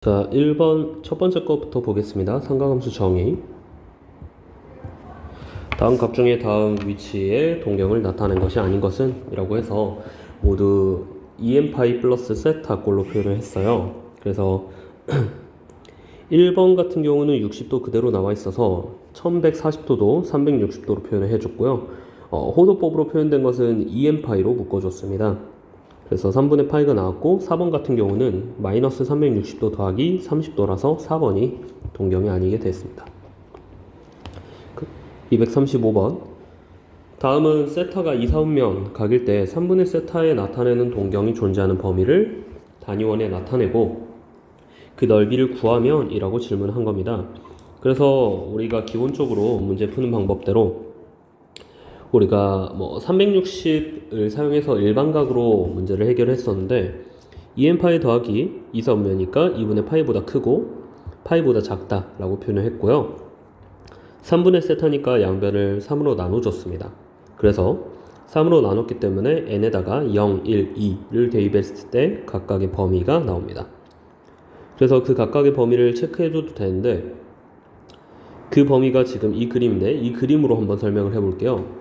자, 1번 첫 번째 것부터 보겠습니다. 삼각함수 정의. 다음 값 중에 다음 위치에 동경을 나타낸 것이 아닌 것은 이라고 해서 모두 EM파이 플러스 세타 꼴로 표현을 했어요. 그래서 1번 같은 경우는 60도 그대로 나와 있어서 1140도도 360도로 표현을 해줬고요. 호도법으로 표현된 것은 EM파이로 묶어줬습니다. 그래서 3분의 파이가 나왔고 4번 같은 경우는 마이너스 360도 더하기 30도라서 4번이 동경이 아니게 됐습니다. 235번. 다음은 세타가 이사분면 각일 때 3분의 세타에 나타내는 동경이 존재하는 범위를 단위원에 나타내고 그 넓이를 구하면 이라고 질문한 겁니다. 그래서 우리가 기본적으로 문제 푸는 방법대로 우리가 360을 사용해서 일반각으로 문제를 해결했었는데 2n파이 더하기 이사분면이니까 2분의 파이보다 크고 파이보다 작다 라고 표현을 했고요. 3분의 세타니까 양변을 3으로 나눠줬습니다. 그래서 3으로 나눴기 때문에 n에다가 0, 1, 2를 대입했을 때 각각의 범위가 나옵니다. 그래서 그 각각의 범위를 체크해줘도 되는데 그 범위가 지금 이 그림인데 이 그림으로 한번 설명을 해볼게요.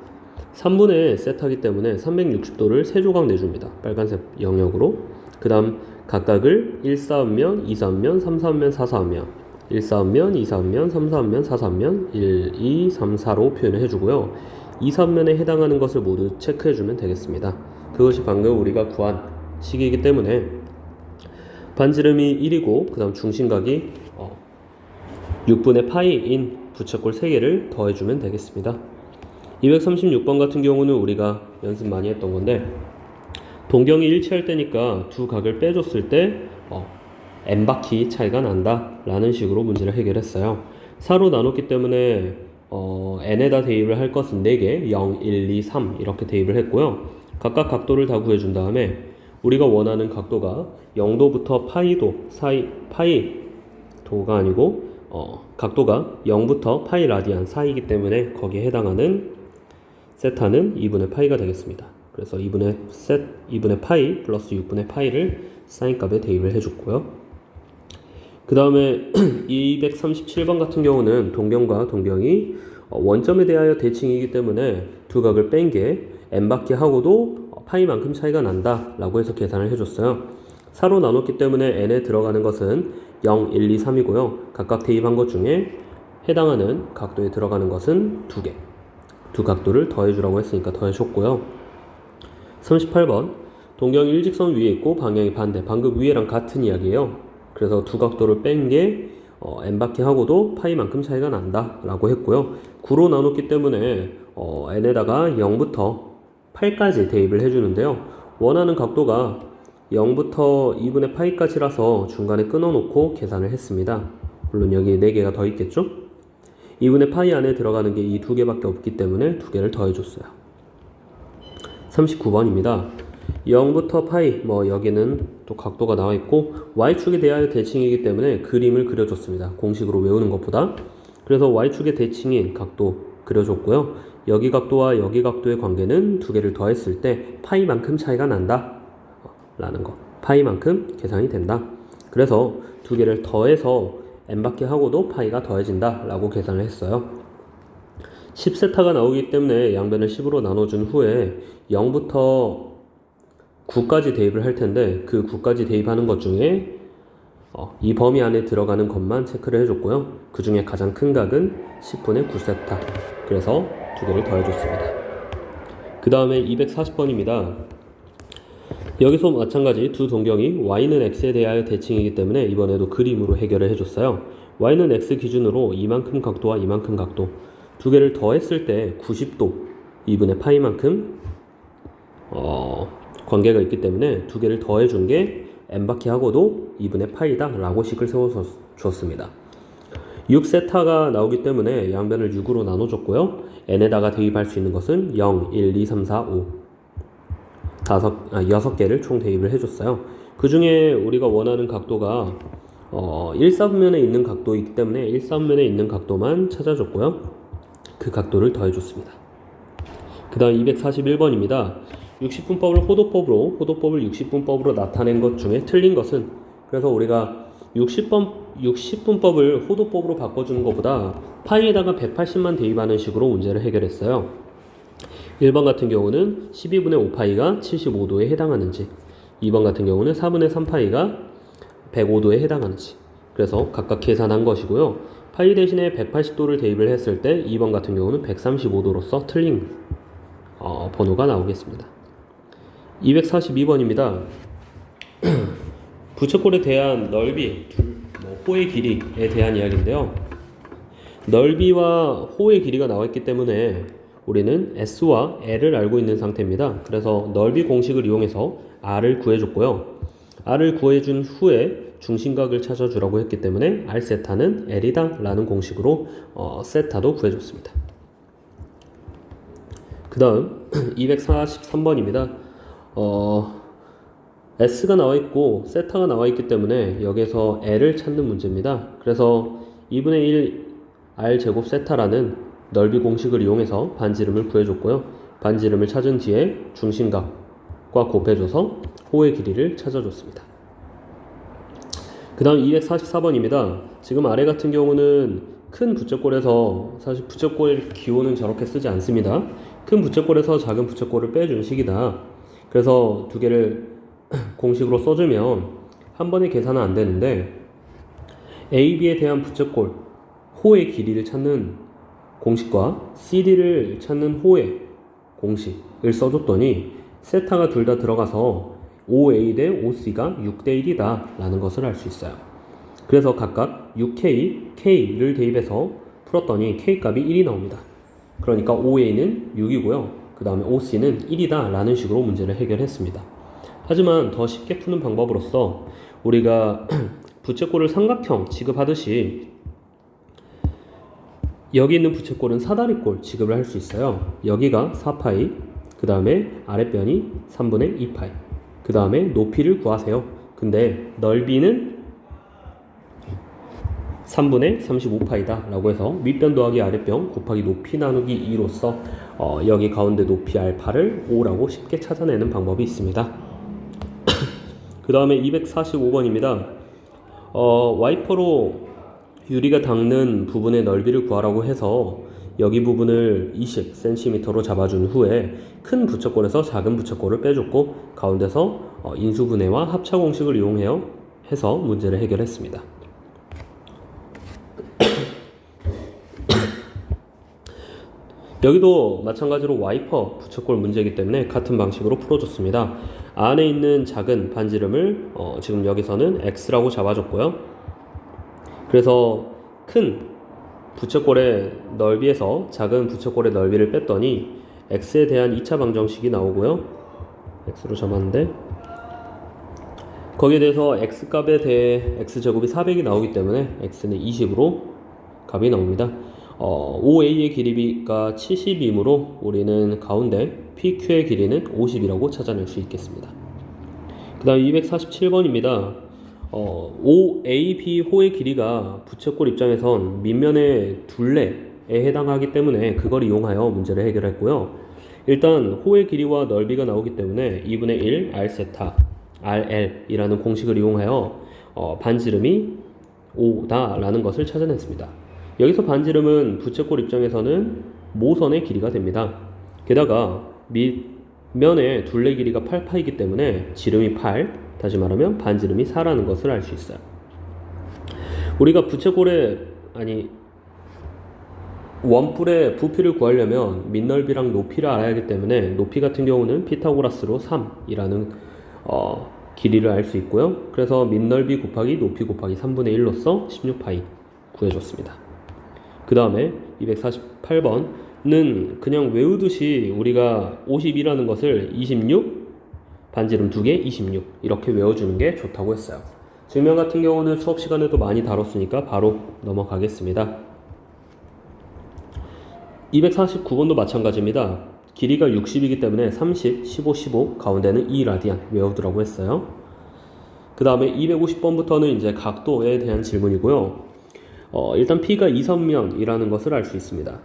3분의 세타기 때문에 360도를 3조각 내줍니다. 빨간색 영역으로. 그 다음 각각을 1사분면, 2사분면, 3사분면, 4사분면 1사분면, 2사분면, 3사분면, 4사분면 1, 2, 3, 4로 표현을 해주고요. 2사분면에 해당하는 것을 모두 체크해주면 되겠습니다. 그것이 방금 우리가 구한 식이기 때문에 반지름이 1이고 그 다음 중심각이 6분의 파이인 부채꼴 3개를 더해주면 되겠습니다. 236번 같은 경우는 우리가 연습 많이 했던 건데 동경이 일치할 때니까 두 각을 빼줬을 때 n바퀴 차이가 난다 라는 식으로 문제를 해결했어요. 4로 나눴기 때문에 n에다 대입을 할 것은 4개 0, 1, 2, 3 이렇게 대입을 했고요. 각각 각도를 다 구해준 다음에 우리가 원하는 각도가 0도부터 파이도 사이 파이도가 아니고 각도가 0부터 파이 라디안 사이이기 때문에 거기에 해당하는 세타는 2분의 파이가 되겠습니다. 그래서 2분의 파이 플러스 6분의 파이를 사인값에 대입을 해줬고요. 그 다음에 237번 같은 경우는 동경과 동경이 원점에 대하여 대칭이기 때문에 두 각을 뺀 게 n바퀴 하고도 파이만큼 차이가 난다 라고 해서 계산을 해줬어요. 4로 나눴기 때문에 n에 들어가는 것은 0, 1, 2, 3이고요. 각각 대입한 것 중에 해당하는 각도에 들어가는 것은 2개. 두 각도를 더해주라고 했으니까 더해줬고요. 38번. 동경이 일직선 위에 있고 방향이 반대. 방금 위에랑 같은 이야기예요. 그래서 두 각도를 뺀 게 n바퀴 하고도 파이만큼 차이가 난다 라고 했고요. 9로 나눴기 때문에 n에다가 0부터 8까지 대입을 해주는데요. 원하는 각도가 0부터 2분의 파이까지라서 중간에 끊어놓고 계산을 했습니다. 물론 여기에 4개가 더 있겠죠? 2분의 파이 안에 들어가는 게 이 2개밖에 없기 때문에 2개를 더해줬어요. 39번입니다. 0부터 파이, 여기는 또 각도가 나와 있고 y축에 대하여 대칭이기 때문에 그림을 그려줬습니다. 공식으로 외우는 것보다. 그래서 y축의 대칭인 각도 그려줬고요. 여기 각도와 여기 각도의 관계는 2개를 더했을 때 파이만큼 차이가 난다 라는 거. 파이만큼 계산이 된다. 그래서 2개를 더해서 n바퀴 하고도 파이가 더해진다 라고 계산을 했어요. 10세타가 나오기 때문에 양변을 10으로 나눠준 후에 0부터 9까지 대입을 할 텐데 그 9까지 대입하는 것 중에 이 범위 안에 들어가는 것만 체크를 해줬고요. 그 중에 가장 큰 각은 10분의 9세타. 그래서 2개를 더해줬습니다. 그 다음에 240번입니다. 여기서 마찬가지 두 동경이 y는 x에 대하여 대칭이기 때문에 이번에도 그림으로 해결을 해줬어요. y는 x 기준으로 이만큼 각도와 이만큼 각도 2개를 더했을 때 90도 2분의 파이만큼 관계가 있기 때문에 2개를 더해준 게 n바퀴 하고도 2분의 파이다 라고 식을 세워서 주었습니다. 6세타가 나오기 때문에 양변을 6으로 나눠줬고요. n에다가 대입할 수 있는 것은 0, 1, 2, 3, 4, 5 6개를 총 대입을 해줬어요. 그 중에 우리가 원하는 각도가 1사분면에 있는 각도이기 때문에 1사분면에 있는 각도만 찾아줬고요. 그 각도를 더해줬습니다. 그 다음 241번입니다. 60분법을 호도법을 60분법으로 나타낸 것 중에 틀린 것은 그래서 우리가 60분법을 호도법으로 바꿔주는 것보다 파이에다가 180만 대입하는 식으로 문제를 해결했어요. 1번 같은 경우는 12분의 5파이가 75도에 해당하는지, 2번 같은 경우는 4분의 3파이가 105도에 해당하는지, 그래서 각각 계산한 것이고요. 파이 대신에 180도를 대입을 했을 때 2번 같은 경우는 135도로서 틀린 번호가 나오겠습니다. 242번입니다. 부채꼴에 대한 넓이, 호의 길이에 대한 이야기인데요. 넓이와 호의 길이가 나와있기 때문에 우리는 S와 L을 알고 있는 상태입니다. 그래서 넓이 공식을 이용해서 R을 구해줬고요. R을 구해준 후에 중심각을 찾아주라고 했기 때문에 R 세타는 L이다 라는 공식으로 세타도 구해줬습니다. 그 다음 243번입니다. S가 나와있고 세타가 나와있기 때문에 여기서 L을 찾는 문제입니다. 그래서 2분의 1 R제곱 세타라는 넓이 공식을 이용해서 반지름을 구해줬고요. 반지름을 찾은 뒤에 중심각과 곱해줘서 호의 길이를 찾아줬습니다. 그 다음 244번입니다. 지금 아래 같은 경우는 큰 부채꼴에서, 사실 부채꼴 기호는 저렇게 쓰지 않습니다. 큰 부채꼴에서 작은 부채꼴을 빼준 식이다. 그래서 두 개를 공식으로 써주면 한 번에 계산은 안 되는데 A, B에 대한 부채꼴 호의 길이를 찾는 공식과 CD를 찾는 호의 공식을 써줬더니 세타가 둘 다 들어가서 5A 대 5C가 6대 1이다 라는 것을 알 수 있어요. 그래서 각각 6K, K를 대입해서 풀었더니 K 값이 1이 나옵니다. 그러니까 5A는 6이고요. 그 다음에 5C는 1이다 라는 식으로 문제를 해결했습니다. 하지만 더 쉽게 푸는 방법으로서 우리가 부채꼴을 삼각형 취급하듯이 여기 있는 부채꼴은 사다리꼴 취급을 할 수 있어요. 여기가 4파이, 그 다음에 아랫변이 3분의 2파이, 그 다음에 높이를 구하세요. 근데 넓이는 3분의 35파이다 라고 해서 윗변 더하기 아랫변 곱하기 높이 나누기 2로서 여기 가운데 높이 알파를 5라고 쉽게 찾아내는 방법이 있습니다. 그 다음에 245번입니다. 와이퍼로 유리가 닿는 부분의 넓이를 구하라고 해서 여기 부분을 20cm로 잡아준 후에 큰 부채꼴에서 작은 부채꼴을 빼줬고 가운데서 인수분해와 합차 공식을 이용해서 문제를 해결했습니다. 여기도 마찬가지로 와이퍼 부채꼴 문제이기 때문에 같은 방식으로 풀어줬습니다. 안에 있는 작은 반지름을 지금 여기서는 X라고 잡아줬고요. 그래서 큰 부채꼴의 넓이에서 작은 부채꼴의 넓이를 뺐더니 X에 대한 2차 방정식이 나오고요. X로 잡았는데 거기에 대해서 X값에 대해 X제곱이 400이 나오기 때문에 X는 20으로 값이 나옵니다. OA의 길이가 70이므로 우리는 가운데 PQ의 길이는 50이라고 찾아낼 수 있겠습니다. 그 다음 247번입니다. OAB 호의 길이가 부채꼴 입장에선 밑면의 둘레에 해당하기 때문에 그걸 이용하여 문제를 해결했고요. 일단 호의 길이와 넓이가 나오기 때문에 2분의 1 R세타 RL이라는 공식을 이용하여 반지름이 5다 라는 것을 찾아냈습니다. 여기서 반지름은 부채꼴 입장에서는 모선의 길이가 됩니다. 게다가 밑면의 둘레 길이가 8파이기 때문에 지름이 8, 다시 말하면 반지름이 4라는 것을 알 수 있어요. 우리가 원뿔의 부피를 구하려면 밑넓이랑 높이를 알아야 하기 때문에 높이 같은 경우는 피타고라스로 3이라는 길이를 알 수 있고요. 그래서 밑넓이 곱하기 높이 곱하기 3분의 1로서 16파이 구해줬습니다. 그 다음에 248번은 그냥 외우듯이 우리가 50이라는 것을 26, 반지름 2개 26 이렇게 외워주는 게 좋다고 했어요. 증명 같은 경우는 수업 시간에도 많이 다뤘으니까 바로 넘어가겠습니다. 249번도 마찬가지입니다. 길이가 60이기 때문에 30, 15, 15 가운데는 2라디안 외우두라고 했어요. 그 다음에 250번부터는 이제 각도에 대한 질문이고요. 일단 P가 이선면이라는 것을 알 수 있습니다.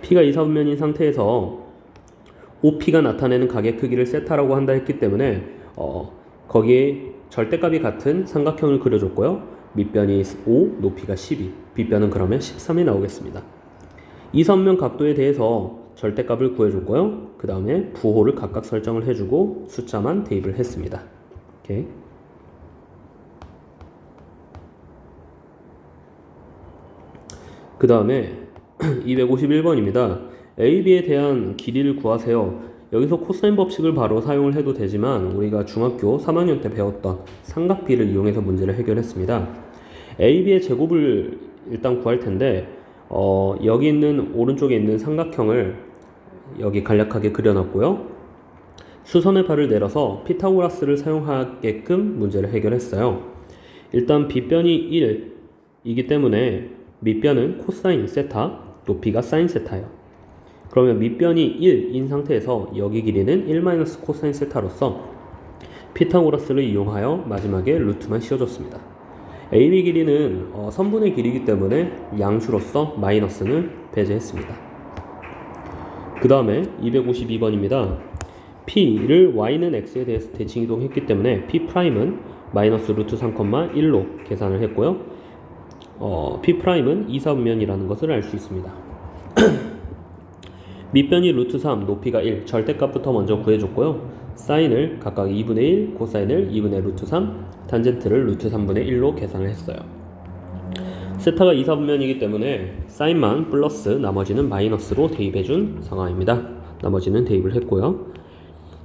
P가 이선면인 상태에서 OP가 나타내는 각의 크기를 세타라고 한다 했기 때문에 거기에 절대값이 같은 삼각형을 그려줬고요. 밑변이 5, 높이가 12, 빗변은 그러면 13이 나오겠습니다. 이선면 각도에 대해서 절대값을 구해줬고요. 그 다음에 부호를 각각 설정을 해주고 숫자만 대입을 했습니다. 오케이. 그 다음에 251번입니다. AB에 대한 길이를 구하세요. 여기서 코사인 법칙을 바로 사용을 해도 되지만 우리가 중학교 3학년 때 배웠던 삼각비를 이용해서 문제를 해결했습니다. AB의 제곱을 일단 구할 텐데 여기 있는 오른쪽에 있는 삼각형을 여기 간략하게 그려놨고요. 수선의 발을 내려서 피타고라스를 사용하게끔 문제를 해결했어요. 일단 빗변이 1이기 때문에 밑변은 코사인 세타, 높이가 사인 세타예요. 그러면 밑변이 1인 상태에서 여기 길이는 1 코사인 세타로서 피타고라스를 이용하여 마지막에 루트만 씌워줬습니다. AB 길이는 선분의 길이기 때문에 양수로서 마이너스는 배제했습니다. 그 다음에 252번입니다. P를 Y는 X에 대해서 대칭 이동했기 때문에 P'은 마이너스 루트 3,1로 계산을 했고요. P'은 2사분면이라는 것을 알 수 있습니다. 밑변이 루트 3, 높이가 1, 절대값부터 먼저 구해줬고요. 사인을 각각 2분의 1, 코사인을 2분의 루트 3, 탄젠트를 루트 3분의 1로 계산을 했어요. 세타가 2사분면이기 때문에 사인만 플러스 나머지는 마이너스로 대입해준 상황입니다. 나머지는 대입을 했고요.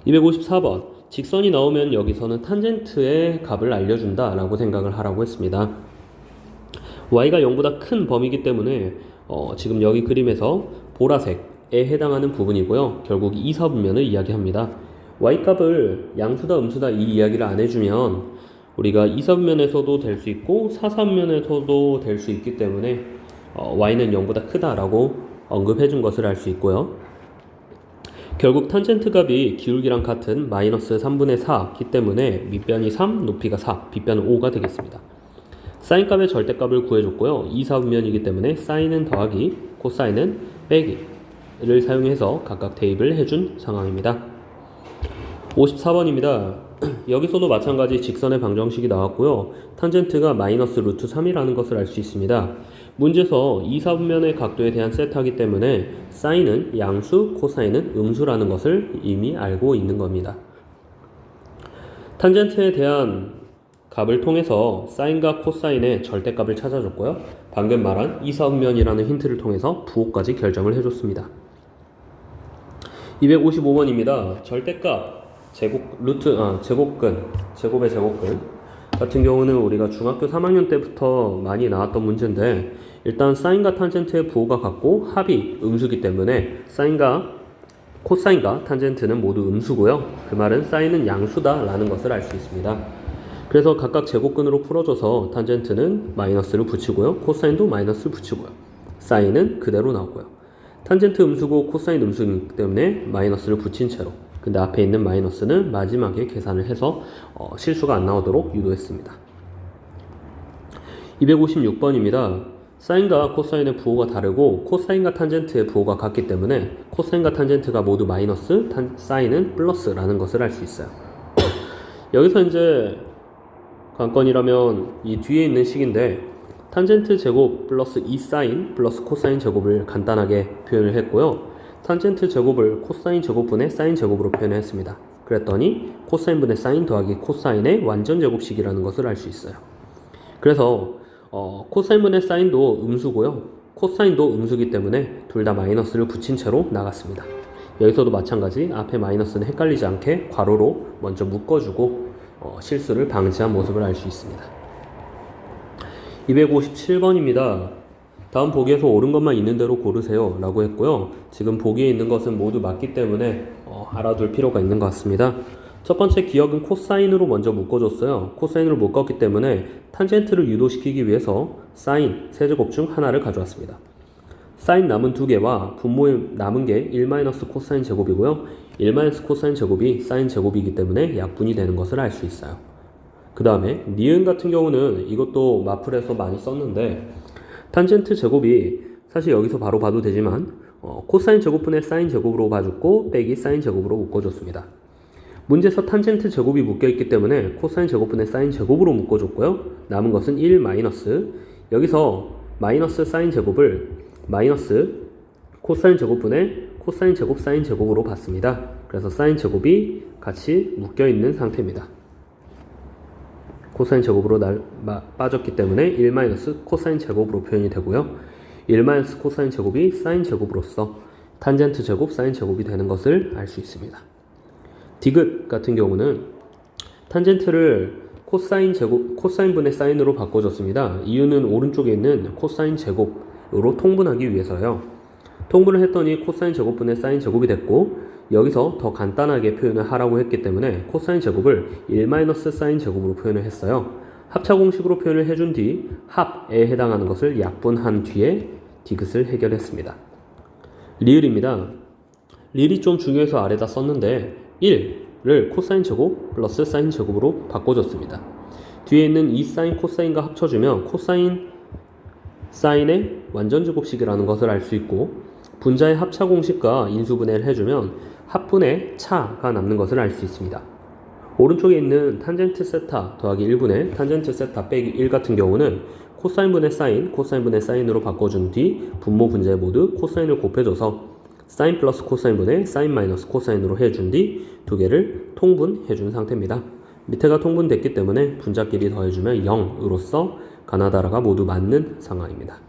254번 직선이 나오면 여기서는 탄젠트의 값을 알려준다 라고 생각을 하라고 했습니다. y가 0보다 큰 범위이기 때문에 지금 여기 그림에서 보라색에 해당하는 부분이고요. 결국 2사분면을 이야기합니다. y값을 양수다 음수다 이 이야기를 안 해주면 우리가 2사분면에서도 될 수 있고 4사분면에서도 될 수 있기 때문에 y는 0보다 크다라고 언급해준 것을 알 수 있고요. 결국 탄젠트 값이 기울기랑 같은 마이너스 3분의 4기 때문에 밑변이 3, 높이가 4, 빗변은 5가 되겠습니다. 사인 값의 절대값을 구해줬고요. 2사분면이기 때문에 사인은 더하기, 코사인은 빼기를 사용해서 각각 대입을 해준 상황입니다. 54번입니다. 여기서도 마찬가지 직선의 방정식이 나왔고요. 탄젠트가 마이너스 루트 3이라는 것을 알 수 있습니다. 문제에서 2사분면의 각도에 대한 세타이기 때문에 사인은 양수, 코사인은 음수라는 것을 이미 알고 있는 겁니다. 탄젠트에 대한 값을 통해서 사인과 코사인의 절대값을 찾아줬고요. 방금 말한 2사분면이라는 힌트를 통해서 부호까지 결정을 해줬습니다. 255번입니다. 절대값 제곱의 제곱근 같은 경우는 우리가 중학교 3학년 때부터 많이 나왔던 문제인데 일단 사인과 탄젠트의 부호가 같고 합이 음수기 때문에 코사인과 탄젠트는 모두 음수고요. 그 말은 사인은 양수다 라는 것을 알 수 있습니다. 그래서 각각 제곱근으로 풀어줘서 탄젠트는 마이너스를 붙이고요. 코사인도 마이너스를 붙이고요. 사인은 그대로 나오고요. 탄젠트 음수고 코사인 음수이기 때문에 마이너스를 붙인 채로 근데 앞에 있는 마이너스는 마지막에 계산을 해서 실수가 안 나오도록 유도했습니다. 256번입니다. 사인과 코사인의 부호가 다르고 코사인과 탄젠트의 부호가 같기 때문에 코사인과 탄젠트가 모두 마이너스, 사인은 플러스라는 것을 알 수 있어요. 여기서 이제 관건이라면 이 뒤에 있는 식인데 탄젠트 제곱 플러스 2사인 플러스 코사인 제곱을 간단하게 표현을 했고요. 탄젠트 제곱을 코사인 제곱분의 사인 제곱으로 표현했습니다. 그랬더니 코사인분의 사인 더하기 코사인의 완전 제곱식이라는 것을 알 수 있어요. 그래서 코사인분의 사인도 음수고요. 코사인도 음수기 때문에 둘 다 마이너스를 붙인 채로 나갔습니다. 여기서도 마찬가지 앞에 마이너스는 헷갈리지 않게 괄호로 먼저 묶어주고 실수를 방지한 모습을 알 수 있습니다. 257번입니다. 다음 보기에서 옳은 것만 있는 대로 고르세요 라고 했고요. 지금 보기에 있는 것은 모두 맞기 때문에 알아둘 필요가 있는 것 같습니다. 첫 번째 기억은 코사인으로 먼저 묶어줬어요. 코사인으로 묶었기 때문에 탄젠트를 유도시키기 위해서 사인 세제곱 중 하나를 가져왔습니다. 사인 남은 두 개와 분모의 남은 게 1 코사인 제곱이고요. 1 코사인 제곱이 사인 제곱이기 때문에 약분이 되는 것을 알 수 있어요. 그 다음에 니은 같은 경우는 이것도 마플에서 많이 썼는데 탄젠트 제곱이 사실 여기서 바로 봐도 되지만 코사인 제곱분의 사인 제곱으로 봐줬고 빼기 사인 제곱으로 묶어줬습니다. 문제에서 탄젠트 제곱이 묶여있기 때문에 코사인 제곱분의 사인 제곱으로 묶어줬고요. 남은 것은 1 마이너스, 여기서 마이너스 사인 제곱을 마이너스 코사인 제곱분의 코사인 제곱 사인 제곱으로 봤습니다. 그래서 사인 제곱이 같이 묶여있는 상태입니다. 코사인 제곱으로 빠졌기 때문에 1 마이너스 코사인 제곱으로 표현이 되고요. 1 마이너스 코사인 제곱이 사인 제곱으로서 탄젠트 제곱 사인 제곱이 되는 것을 알 수 있습니다. 디귿 같은 경우는 탄젠트를 코사인 제곱, 코사인분의 사인으로 바꿔줬습니다. 이유는 오른쪽에 있는 코사인 제곱으로 통분하기 위해서요. 통분을 했더니 코사인 제곱분의 사인 제곱이 됐고, 여기서 더 간단하게 표현을 하라고 했기 때문에 코사인 제곱을 1 마이너스 사인 제곱으로 표현을 했어요. 합차 공식으로 표현을 해준 뒤 합에 해당하는 것을 약분한 뒤에 디귿을 해결했습니다. 리을입니다. 리을이 좀 중요해서 아래다 썼는데 1을 코사인 제곱 플러스 사인 제곱으로 바꿔줬습니다. 뒤에 있는 이 사인 코사인과 합쳐주면 코사인 사인의 완전제곱식이라는 것을 알 수 있고, 분자의 합차 공식과 인수분해를 해주면 합분의 차가 남는 것을 알 수 있습니다. 오른쪽에 있는 탄젠트 세타 더하기 1분의 탄젠트 세타 빼기 1 같은 경우는 코사인분의 사인, 코사인분의 사인으로 바꿔준 뒤 분모 분자에 모두 코사인을 곱해줘서 사인 플러스 코사인분의 사인 마이너스 코사인으로 해준 뒤 두 개를 통분해준 상태입니다. 밑에가 통분됐기 때문에 분자끼리 더해주면 0으로써 가나다라가 모두 맞는 상황입니다.